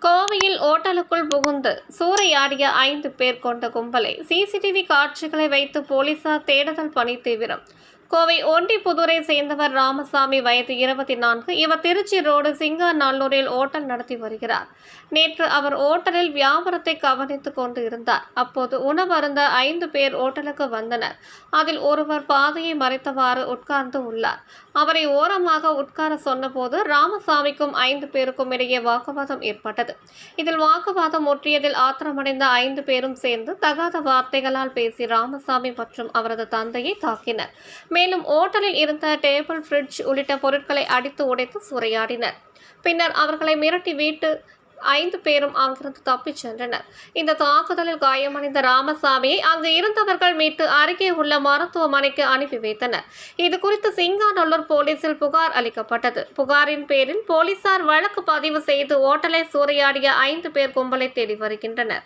கோவையில் ஓட்டலுக்குள் புகுந்து சூறையாடிய 5 பேர் கொண்ட கும்பலை சிசிடிவி காட்சிகளை வைத்து போலீசார் தேடுதல் பணி தீவிரம். கோவை ஒண்டிப்புதூரை சேர்ந்தவர் ராமசாமி, வயது 24. இவர் திருச்சி ரோடு சிங்காநல்லூரில் ஓட்டல் நடத்தி வருகிறார். நேற்று அவர் ஓட்டலில் வியாபாரத்தை கவனித்துக் கொண்டு இருந்தார். அப்போது உணவு அருந்த 5 பேர் ஓட்டலுக்கு வந்தனர். அதில் ஒருவர் பாதையை மறைத்தவாறு உட்கார்ந்து உள்ளார். அவரை ஓரமாக உட்கார சொன்னபோது ராமசாமிக்கும் 5 பேருக்கும் இடையே வாக்குவாதம் ஏற்பட்டது. இதில் வாக்குவாதம் முற்றியதில் ஆத்திரமடைந்த 5 பேரும் சேர்ந்து தகாத வார்த்தைகளால் பேசி ராமசாமி மற்றும் அவரது தந்தையை தாக்கினர். மேலும் ஓட்டலில் இருந்த டேபிள், ஃப்ரிட்ஜ் உள்ளிட்ட பொருட்களை அடித்து உடைத்து சூறையாடினர். பின்னர் அவர்களை மிரட்டி வீட்டு 5 பேரும் அங்கிருந்து தப்பிச் சென்றனர். இந்த தாக்குதலில் காயமடைந்த ராமசாமியை அங்கு இருந்தவர்கள் மீட்டு அருகே உள்ள மருத்துவமனைக்கு அனுப்பி வைத்தனர். இதுகுறித்து சிங்காநல்லூர் போலீசில் புகார் அளிக்கப்பட்டது. புகாரின் பேரில் போலீசார் வழக்கு பதிவு செய்து ஓட்டலை சூறையாடிய 5 பேர் கும்பலை தேடி வருகின்றனர்.